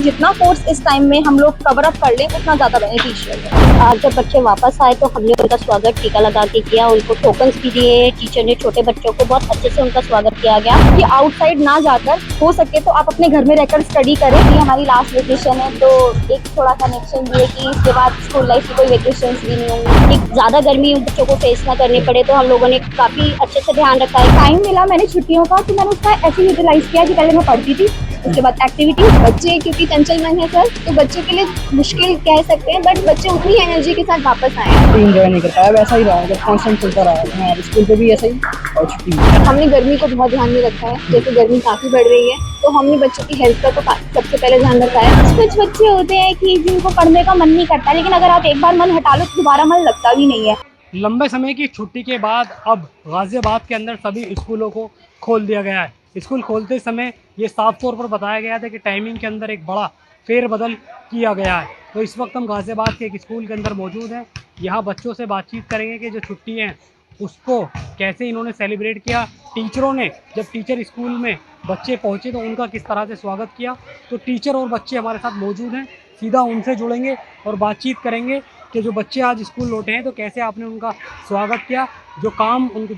जितना कोर्स इस टाइम में हम लोग कवर अप कर लें उतना ज़्यादा बेनिफिशियल है। आज जब बच्चे वापस आए तो हमने उनका स्वागत टीका लगा के किया, उनको टोकन्स भी दिए। टीचर ने छोटे बच्चों को बहुत अच्छे से उनका स्वागत किया गया कि आउटसाइड ना जाकर हो सके तो आप अपने घर में रहकर स्टडी करें। ये हमारी लास्ट वेकेशन है तो एक थोड़ा कनेक्शन भी है कि इसके बाद स्कूल लाइफ की कोई वेकेशन भी नहीं होंगी। एक ज़्यादा गर्मी बच्चों को फेस ना करनी पड़े तो हम लोगों ने काफ़ी अच्छे से ध्यान रखा है। टाइम मिला मैंने छुट्टियों का तो मैंने उसका ऐसे यूटिलाइज किया कि पहले मैं पढ़ती थी, उसके बाद एक्टिविटी। बच्चे क्योंकि चंचल मन है सर, तो बच्चों के लिए मुश्किल कह सकते हैं, बट बच्चे उतनी एनर्जी के साथ वापस आए हैं। एंजॉय नहीं कर पाया, वैसा ही रहा, कांस्टेंट चलता रहा। हमारे स्कूल पे भी ऐसा ही और छुट्टी में हमने गर्मी को बहुत ध्यान में रखा है। जैसे गर्मी काफ़ी बढ़ रही है तो हमने बच्चों की हेल्थ का तो सबसे पहले ध्यान रखा है। कुछ बच्चे होते हैं कि जिनको पढ़ने का मन नहीं करता, लेकिन अगर आप एक बार मन हटा लो तो दोबारा मन लगता भी नहीं है। लंबे समय की छुट्टी के बाद अब गाज़ियाबाद के अंदर सभी स्कूलों को खोल दिया गया है। स्कूल खोलते समय ये साफ तौर पर बताया गया था कि टाइमिंग के अंदर एक बड़ा फेरबदल किया गया है। तो इस वक्त हम गाज़ियाबाद के एक स्कूल के अंदर मौजूद हैं। यहाँ बच्चों से बातचीत करेंगे कि जो छुट्टी हैं उसको कैसे इन्होंने सेलिब्रेट किया। टीचरों ने जब टीचर स्कूल में बच्चे पहुँचे तो उनका किस तरह से स्वागत किया। तो टीचर और बच्चे हमारे साथ मौजूद हैं, सीधा उनसे जुड़ेंगे और बातचीत करेंगे कि जो बच्चे आज स्कूल लौटे हैं तो कैसे आपने उनका स्वागत किया, जो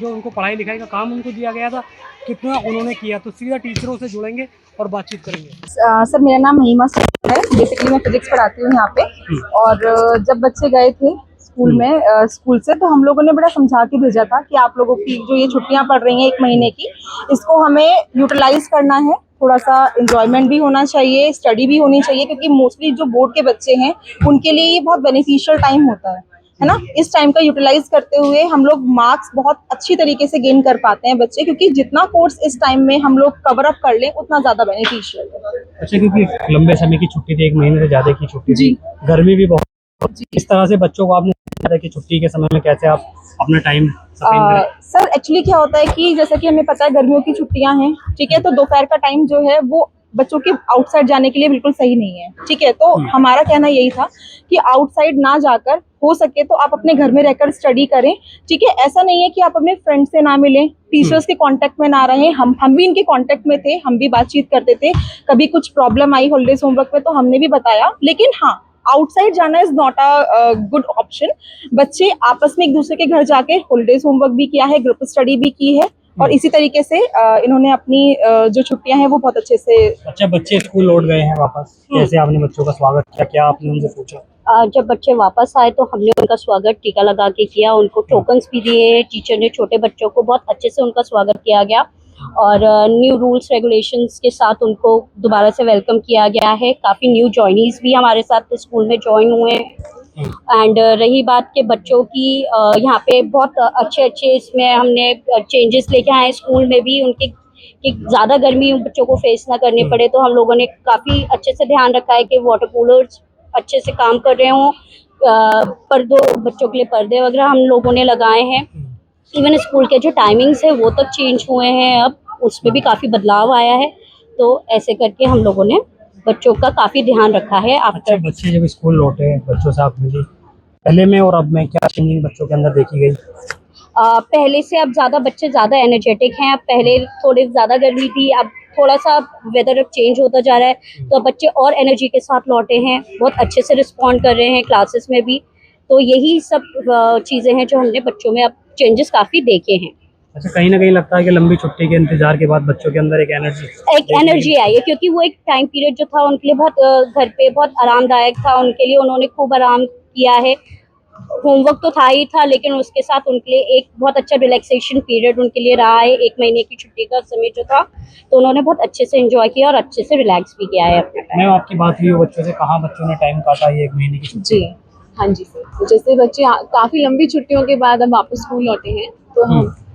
उनको पढ़ाई लिखाई का काम उनको दिया गया था कितना उन्होंने किया। तो सीधा टीचरों से जुड़ेंगे और बातचीत करेंगे। सर मेरा नाम महिमा है, बेसिकली मैं फिजिक्स पढ़ाती हूँ यहाँ पे। और जब बच्चे गए थे स्कूल में स्कूल से तो हम लोगों ने बड़ा समझा के भेजा था कि आप लोगों की जो ये छुट्टियाँ पड़ रही हैं 1 महीने की, इसको हमें यूटिलाइज करना है। थोड़ा सा एंजॉयमेंट भी होना चाहिए, स्टडी भी होनी चाहिए, क्योंकि मोस्टली जो बोर्ड के बच्चे हैं उनके लिए ये बहुत बेनिफिशियल टाइम होता है ना। इस टाइम का यूटिलाइज करते हुए हम लोग मार्क्स बहुत अच्छी तरीके से गेन कर पाते हैं बच्चे, क्योंकि जितना कोर्स इस टाइम में हम लोग कवर अप कर लें उतना ज्यादा बेनिफिशियल है। अच्छा, क्योंकि लंबे समय की छुट्टी थी, 1 महीने से ज़्यादा की छुट्टी थी, गर्मी भी बहुत। इस तरह से बच्चों को आपने बताया कि छुट्टी के समय में कैसे आप अपना टाइम सर एक्चुअली क्या होता है कि जैसा कि हमें पता है गर्मियों की छुट्टियां हैं, ठीक है, तो दोपहर का टाइम जो है वो बच्चों के आउटसाइड जाने के लिए बिल्कुल सही नहीं है, ठीक है। तो हमारा कहना यही था कि आउटसाइड ना जाकर हो सके तो आप अपने घर में रहकर स्टडी करें, ठीक है। ऐसा नहीं है कि आप अपने फ्रेंड से ना मिलें, टीचर्स के कांटेक्ट में ना रहें। हम भी इनके कांटेक्ट में थे, हम भी बातचीत करते थे। कभी कुछ प्रॉब्लम आई हॉलीडेज होमवर्क में तो हमने भी बताया, लेकिन हाँ, आउटसाइड जाना is not a good option. बच्चे आपस में एक दूसरे के घर जाके हॉलीडेज होमवर्क भी किया है, ग्रुप स्टडी भी की है, और इसी तरीके से इन्होंने अपनी जो छुट्टियां हैं वो बहुत अच्छे से। अच्छा, बच्चे स्कूल लौट गए हैं वापस, कैसे आपने बच्चों का स्वागत किया, क्या आपने उनसे पूछा? जब बच्चे वापस आए तो हमने उनका स्वागत टीका लगा के किया, उनको टोकन्स भी दिए। टीचर ने छोटे बच्चों को बहुत अच्छे से उनका स्वागत किया गया और न्यू रूल्स रेगुलेशंस के साथ उनको दोबारा से वेलकम किया गया है। काफ़ी न्यू जॉइनीज भी हमारे साथ स्कूल में ज्वाइन हुए हैं। एंड रही बात के बच्चों की, यहाँ पे बहुत अच्छे इसमें हमने चेंजेस लेके आए स्कूल में भी, उनके कि ज़्यादा गर्मी बच्चों को फेस ना करनी पड़े तो हम लोगों ने काफ़ी अच्छे से ध्यान रखा है कि वाटर कूलर्स अच्छे से काम कर रहे हों। बच्चों के लिए पर्दे वगैरह हम लोगों ने लगाए हैं। इवन स्कूल के जो टाइमिंग्स है वो तक चेंज हुए हैं, अब उसमें भी काफ़ी बदलाव आया है। तो ऐसे करके हम लोगों ने बच्चों का काफ़ी ध्यान रखा है। अच्छा, बच्चे जब स्कूल लौटे, बच्चों से आप मिली, पहले में और अब में क्या चेंजिंग बच्चों के अंदर देखी गई? पहले से अब बच्चे ज़्यादा एनर्जेटिक हैं। अब पहले थोड़ी ज़्यादा गर्मी थी, अब थोड़ा सा वेदर अब चेंज होता जा रहा है तो अब बच्चे और एनर्जी के साथ लौटे हैं, बहुत अच्छे से रिस्पॉन्ड कर रहे हैं क्लासेस में भी। तो यही सब चीज़ें हैं जो हमने बच्चों में अब चेंजेस काफ़ी देखे हैं। अच्छा, कहीं ना कहीं लगता है कि लंबी छुट्टी के इंतजार के बाद बच्चों के अंदर एक एनर्जी आई है, क्योंकि वो एक टाइम पीरियड जो था उनके लिए बहुत घर पे बहुत आरामदायक था उनके लिए। उन्होंने खूब आराम किया है। होमवर्क तो था ही था, लेकिन उसके साथ उनके लिए एक बहुत अच्छा रिलैक्सेशन पीरियड उनके लिए रहा है। 1 महीने की छुट्टी का समय जो था तो उन्होंने बहुत अच्छे से एंजॉय किया और अच्छे से रिलैक्स भी किया है अपना टाइम। मैम, आपकी बात हुई बच्चों से, कहाँ बच्चों ने टाइम काटा ये 1 महीने की छुट्टी? जी हाँ जी सर, तो जैसे बच्चे काफ़ी लंबी छुट्टियों के बाद अब वापस स्कूल लौटे हैं तो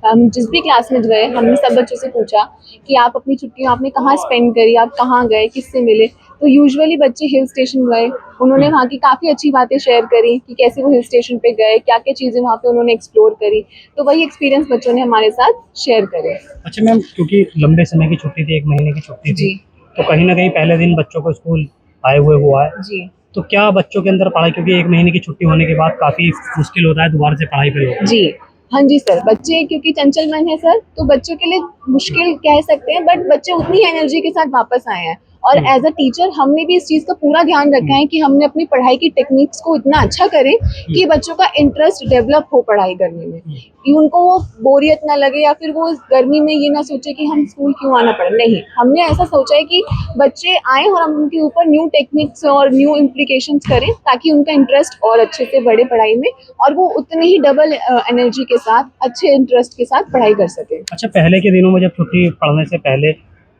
हम जिस भी क्लास में गए हमने सब बच्चों से पूछा कि आप अपनी छुट्टियां आपने कहाँ स्पेंड करी, आप कहाँ गए, किससे मिले। तो यूजुअली बच्चे हिल स्टेशन गए, उन्होंने वहाँ की काफ़ी अच्छी बातें शेयर करी कि कैसे वो हिल स्टेशन पे गए, क्या क्या चीज़ें वहाँ पे उन्होंने एक्सप्लोर करी। तो वही एक्सपीरियंस बच्चों ने हमारे साथ शेयर करे। अच्छा मैम, क्योंकि लंबे समय की छुट्टी थी, 1 महीने की छुट्टी थी, तो कहीं ना कहीं पहले दिन बच्चों को स्कूल आए हुए हुआ है जी, तो क्या बच्चों के अंदर पढ़ाई, क्योंकि 1 महीने की छुट्टी होने के बाद काफ़ी मुश्किल होता है दोबारा से पढ़ाई पे लोग? जी हाँ जी सर, बच्चे क्योंकि चंचल मन है सर, तो बच्चों के लिए मुश्किल कह सकते हैं, बट बच्चे उतनी एनर्जी के साथ वापस आए हैं और एज अ टीचर हमने भी इस चीज़ का पूरा ध्यान रखा है कि हमने अपनी पढ़ाई की टेक्निक्स को इतना अच्छा करें कि बच्चों का इंटरेस्ट डेवलप हो पढ़ाई करने में, कि उनको वो बोरियत ना लगे या फिर वो गर्मी में ये ना सोचे कि हम स्कूल क्यों आना पड़े। नहीं, हमने ऐसा सोचा है कि बच्चे आए और हम उनके ऊपर न्यू टेक्निक्स और न्यू इम्प्लीकेशंस करें ताकि उनका इंटरेस्ट और अच्छे से बढ़े पढ़ाई में और वो उतने ही डबल एनर्जी के साथ अच्छे इंटरेस्ट के साथ पढ़ाई कर सके। अच्छा, पहले के दिनों में जब छुट्टी पढ़ने से पहले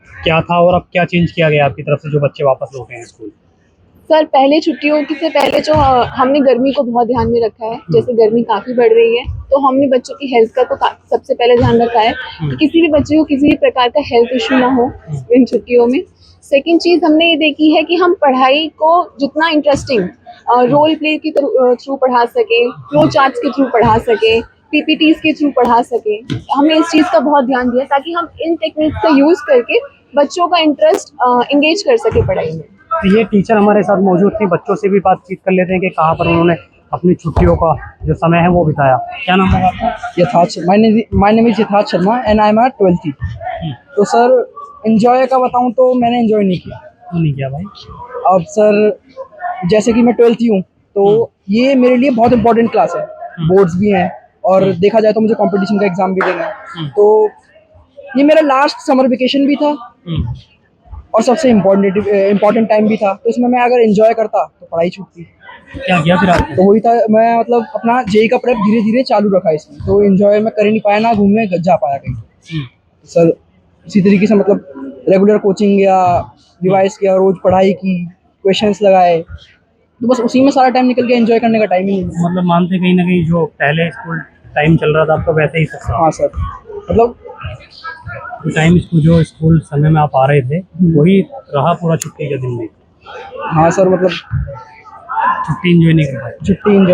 क्या था और अब क्या चेंज किया गया आपकी तरफ से जो बच्चे वापस लौटे हैं स्कूल? सर, पहले छुट्टियों की से पहले जो हमने गर्मी को बहुत ध्यान में रखा है, जैसे गर्मी काफ़ी बढ़ रही है तो हमने बच्चों की हेल्थ का तो सबसे पहले ध्यान रखा है कि किसी भी बच्चे को किसी भी प्रकार का हेल्थ इशू ना हो इन छुट्टियों में। सेकंड चीज़ हमने ये देखी है कि हम पढ़ाई को जितना इंटरेस्टिंग रोल प्ले के थ्रू पढ़ा सके, फ्लो चार्ट्स के थ्रू पढ़ा सके, पीपीटीज के थ्रू पढ़ा सके, हमने इस चीज़ का बहुत ध्यान दिया ताकि हम इन टेक्निक्स का यूज़ करके बच्चों का इंटरेस्ट इंगेज कर सके पढ़ाई में। तो ये टीचर हमारे साथ मौजूद थी, बच्चों से भी बातचीत कर लेते हैं कि कहाँ पर उन्होंने अपनी छुट्टियों का जो समय है वो बिताया। क्या नाम है आपका? यथार्थ, my name is Yatharth Sharma and I am at 12th। तो सर एंजॉय का बताऊं तो मैंने एंजॉय नहीं किया भाई। अब सर जैसे कि मैं 12th हूँ तो ये मेरे लिए बहुत इंपॉर्टेंट क्लास है, बोर्ड्स भी हैं और देखा जाए तो मुझे कंपटीशन का एग्ज़ाम भी देना है, तो ये मेरा लास्ट समर वेकेशन भी था और सबसे इम्पोर्टेंट टाइम भी था। तो इसमें मैं अगर एंजॉय करता तो पढ़ाई छूटती। क्या किया फिर आपने? तो वही था, मैं मतलब अपना जेई का प्रेप धीरे धीरे चालू रखा इसमें, तो एंजॉय मैं कर ही नहीं पाया, ना घूमने जा पाया कहीं। सर इसी तरीके से मतलब रेगुलर कोचिंग गया, रिवाइज किया, रोज पढ़ाई की, क्वेश्चंस लगाए, तो बस उसी में सारा टाइम निकल गया, एंजॉय करने का टाइम ही नहीं। मतलब मानते कहीं ना कहीं जो पहले स्कूल टाइम चल रहा था आपका वैसे ही था? हाँ सर, मतलब टाइम जो स्कूल समय में आप आ रहे थे वही रहा पूरा छुट्टी के दिन में? हाँ सर, मतलब छुट्टी एंजॉय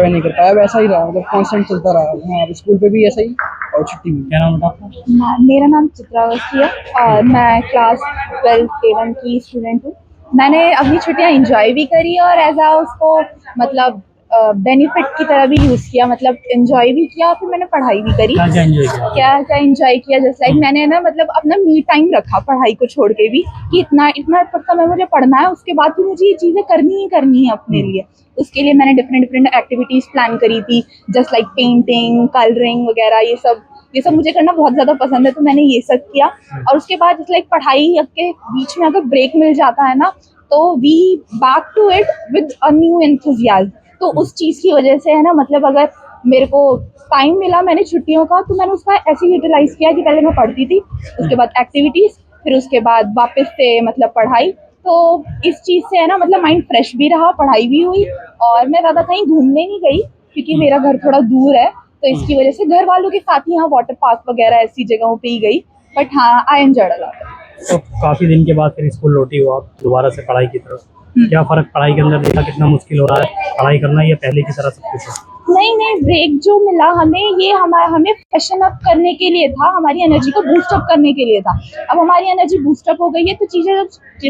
नहीं कर पाया, वैसा ही रहा, मतलब कांस्टेंट चलता रहा। हाँ, स्कूल पे भी ऐसा ही और छुट्टी में। क्या नाम है आपका? मेरा नाम चित्रा अवस्थी है और मैं क्लास 12 A1 की स्टूडेंट हूँ। मैंने अपनी छुट्टियाँ एंजॉय भी करी और एज आ उसको मतलब बेनिफिट की तरह भी यूज़ किया, मतलब एंजॉय भी किया और फिर मैंने पढ़ाई भी करी। क्या एंजॉय किया? क्या एंजॉय किया, जैसे लाइक मैंने ना मतलब अपना मी टाइम रखा पढ़ाई को छोड़ के भी कि इतना समय मुझे पढ़ना है, उसके बाद भी मुझे ये चीज़ें करनी ही है अपने लिए। उसके लिए मैंने डिफरेंट एक्टिविटीज़ प्लान करी थी, जस्ट लाइक पेंटिंग, कलरिंग वगैरह। ये सब मुझे करना बहुत ज़्यादा पसंद है, तो मैंने ये सब किया। और उसके बाद जस्ट लाइक पढ़ाई के बीच में अगर ब्रेक मिल जाता है ना तो we back to it with a new enthusiasm. तो उस चीज़ की वजह से है ना, मतलब अगर मेरे को टाइम मिला मैंने छुट्टियों का तो मैंने उसका ऐसे यूटिलाइज़ किया कि पहले मैं पढ़ती थी, उसके बाद एक्टिविटीज़, फिर उसके बाद वापस से मतलब पढ़ाई। तो इस चीज़ से है ना मतलब माइंड फ्रेश भी रहा, पढ़ाई भी हुई और मैं ज़्यादा कहीं घूमने नहीं गई क्योंकि मेरा घर थोड़ा दूर है, तो इसकी वजह से घर वालों के साथ ही यहाँ वाटर पार्क वगैरह ऐसी जगहों पे ही गई। बट हाँ, आई एंजॉयड अ लॉट। तो काफ़ी दिन के बाद फिर स्कूल लौटी हो आप दोबारा से पढ़ाई की तरफ, क्या फ़र्क पढ़ाई के अंदर देखा? कितना मुश्किल हो रहा है पढ़ाई करना या पहले की तरह सब कुछ है? नहीं, ब्रेक जो मिला हमें ये हमें फ्रेशन अप करने के लिए था, हमारी एनर्जी को बूस्ट अप करने के लिए था। अब हमारी एनर्जी बूस्ट अप हो गई है तो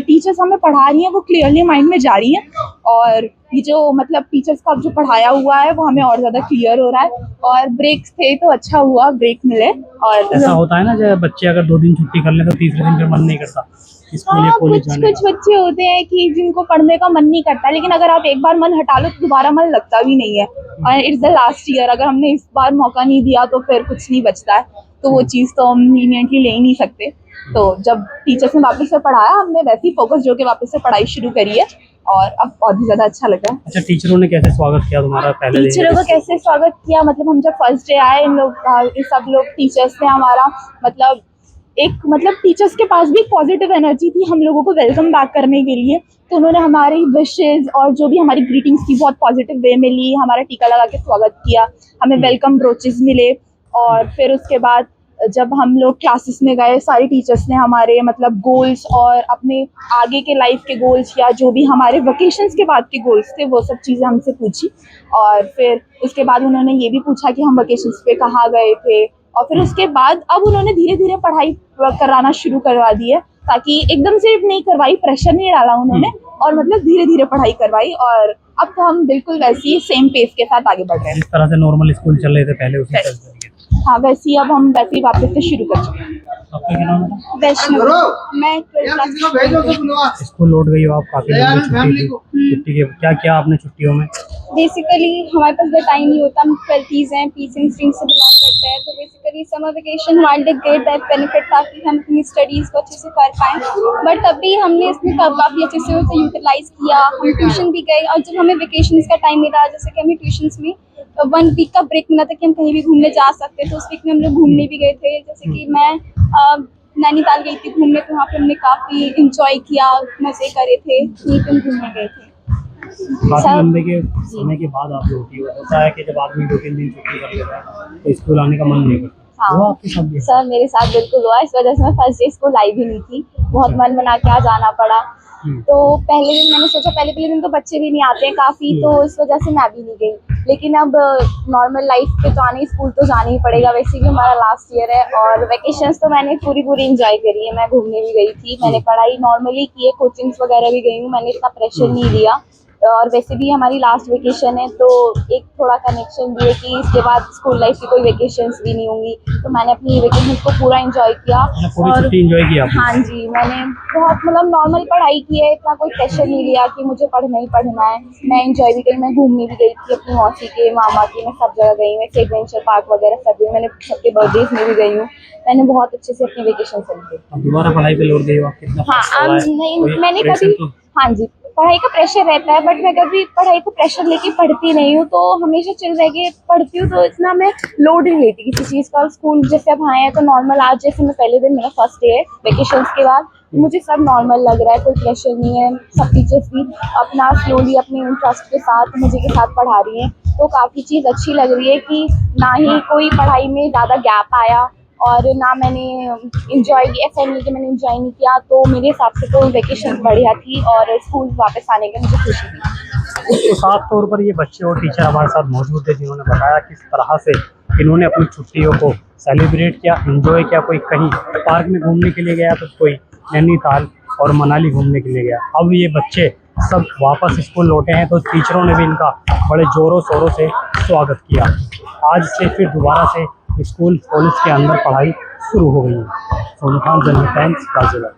टीचर्स हमें पढ़ा रही हैं वो क्लियरली माइंड में जा रही है और ये जो मतलब टीचर्स का जो पढ़ाया हुआ है वो हमें और ज़्यादा क्लियर हो रहा है। और ब्रेक्स थे तो अच्छा हुआ ब्रेक मिले। और ऐसा होता है ना जब बच्चे अगर 2 दिन छुट्टी कर ले तो तीसरे दिन फिर मन नहीं करता स्कूल या कॉलेज जाने कुछ बच्चे होते हैं कि जिनको पढ़ने का मन नहीं करता, लेकिन अगर आप एक बार मन हटा लो तो दोबारा मन लगता भी नहीं है। और इट्स द लास्ट ईयर, अगर हमने इस बार मौका नहीं दिया तो फिर कुछ नहीं बचता है, तो वो चीज़ तो हम लीनियंटली ले ही नहीं सकते। तो जब टीचर्स ने वापस से पढ़ाया हमने वैसे ही फोकस जो के वापस से पढ़ाई शुरू करी है और अब बहुत ही ज़्यादा अच्छा लगा। अच्छा, टीचरों ने कैसे स्वागत किया तुम्हारा? पहले टीचरों का कैसे स्वागत किया, मतलब हम जब फर्स्ट डे आए सब लोग टीचर्स ने हमारा मतलब टीचर्स के पास भी एक पॉजिटिव एनर्जी थी हम लोगों को वेलकम बैक करने के लिए। तो उन्होंने हमारी विशेज़ और जो भी हमारी ग्रीटिंग्स की बहुत पॉजिटिव वे में ली, हमारा टीका लगा के स्वागत किया, हमें वेलकम ब्रोचेस मिले। और फिर उसके बाद जब हम लोग क्लासेस में गए सारी टीचर्स ने हमारे मतलब गोल्स और अपने आगे के लाइफ के गोल्स या जो भी हमारे वेकेशंस के बाद के गोल्स थे वो सब चीज़ें हमसे पूछी। और फिर उसके बाद उन्होंने ये भी पूछा कि हम वेकेशंस पे कहाँ गए थे। और फिर उसके बाद अब उन्होंने धीरे धीरे पढ़ाई कराना शुरू करवा दी है, ताकि एकदम से नहीं करवाई, प्रेशर नहीं डाला उन्होंने और मतलब धीरे धीरे पढ़ाई करवाई। और अब तो हम बिल्कुल वैसे ही सेम पेस के साथ आगे बढ़ रहे हैं। जिस तरह से नॉर्मल स्कूल चल रहे थे पहले उसी तरह से। हाँ, वैसे ही अब हम वैसे ही वापस से शुरू कर चुके हैं। आपका क्या नाम है? वैष्णव, मैं 12th क्लास। स्कूल लौट गई हो आप, काफी लंबी छुट्टी के क्या क्या आपने छुट्टियों में? बेसिकली हमारे पास ज़्यादा टाइम नहीं होता, हम 12th हैं, पीसिंग स्ट्रीम से बिलोंग करते हैं, तो बेसिकली समर वेकेशन हमारे लिए ग्रेट बेनिफिट था कि हम अपनी स्टडीज़ को अच्छे से कर पाएँ। बट तभी हमने इसमें काफ़ी अच्छे से उसे यूटिलाइज़ किया, हम ट्यूशन भी गए, और जब हमें वेकेशंस का टाइम मिला, जैसे कि हमें ट्यूशन्स में 1 वीक का ब्रेक मिला था कि हम कहीं भी घूमने जा सकते, तो उस वीक में हम लोग घूमने भी गए थे। जैसे कि मैं नैनीताल गई थी घूमने, तो वहाँ पे हमने काफ़ी इंजॉय किया, मज़े करे थे, वहीं पे हम घूमने गए थे। काफी लंबे के समय के बाद आप लोग की होता है कि जब आदमी 2-3 दिन छुट्टी कर लेता है तो स्कूल आने का मन नहीं करता। हाँ। वो आपके साथ भी है? सर मेरे साथ बिल्कुल हुआ, इस वजह से मैं फर्स्ट डे स्कूल आई भी नहीं थी, बहुत मन बना के आज आना पड़ा। तो पहले दिन मैंने सोचा, पहले दिन तो बच्चे भी नहीं आते हैं काफ़ी, तो इस वजह से मैं भी नहीं गई। लेकिन अब नॉर्मल लाइफ पे तो आने, स्कूल तो जाना ही पड़ेगा, वैसे भी हमारा लास्ट ईयर है। और वेकेशंस तो मैंने पूरी इंजॉय करी है, मैं घूमने भी गई थी, मैंने पढ़ाई नॉर्मली की है, कोचिंग्स वगैरह भी गई हूँ, मैंने इतना प्रेशर नहीं लिया। और वैसे भी हमारी लास्ट वेकेशन है, तो एक थोड़ा कनेक्शन भी है कि इसके बाद स्कूल लाइफ की कोई वेकेशंस भी नहीं होंगी, तो मैंने अपनी वेकेशंस को पूरा एंजॉय किया। पूरी छुट्टी एंजॉय किया आपने? हाँ जी, मैंने बहुत मतलब नॉर्मल पढ़ाई की है, इतना कोई प्रेशर नहीं लिया कि मुझे पढ़ना ही पढ़ना है। मैं एंजॉय भी करी, मैं घूमने भी गई थी अपनी मौसी के, मामा के, मैं सब जगह गई हूँ, ऐसे एडवेंचर पार्क वगैरह सब भी, मैंने सबके बर्थडेज में भी गई हूँ, मैंने बहुत अच्छे से अपनी वेकेशन सेलिब्रेट। अब दोबारा पढ़ाई पे लौट गई हो आप? कितना हाँ, नहीं मैंने प्रेशर कभी, हाँ जी, पढ़ाई का प्रेशर रहता है, बट मैं कभी पढ़ाई को प्रेशर लेके पढ़ती नहीं हूँ, तो हमेशा चिल रह के पढ़ती हूँ, तो इतना मैं लोड नहीं लेती किसी चीज़ का। स्कूल जैसे अब आए हैं तो नॉर्मल, आज जैसे मैं पहले दिन, मेरा फर्स्ट डे है वेकेशंस के बाद, मुझे सब नॉर्मल लग रहा है, कोई प्रेशर नहीं है। सब टीचर्स भी अपना स्लोली अपने इंटरेस्ट के साथ, मज़े के साथ पढ़ा रही हैं, तो काफ़ी चीज़ अच्छी लग रही है कि ना ही कोई पढ़ाई में ज़्यादा गैप आया, और ना मैंने इंजॉय किया, ऐसा नहीं कि मैंने इंजॉय नहीं किया। तो मेरे हिसाब से तो वेकेशन बढ़िया थी, और स्कूल वापस आने की मुझे खुशी थी। तो साफ तौर पर ये बच्चे और टीचर हमारे साथ मौजूद थे, जिन्होंने बताया किस तरह से इन्होंने अपनी छुट्टियों को सेलिब्रेट किया, एंजॉय किया। कोई कहीं पार्क में घूमने के लिए गया, तो कोई नैनीताल और मनाली घूमने के लिए गया। अब ये बच्चे सब वापस स्कूल लौटे हैं, तो टीचरों ने भी इनका बड़े ज़ोरों शोरों से स्वागत किया। आज से फिर दोबारा से स्कूल कॉलेज के अंदर पढ़ाई शुरू हो गई है। सोनू खान, जनहित टाइम्स, गाजियाबाद।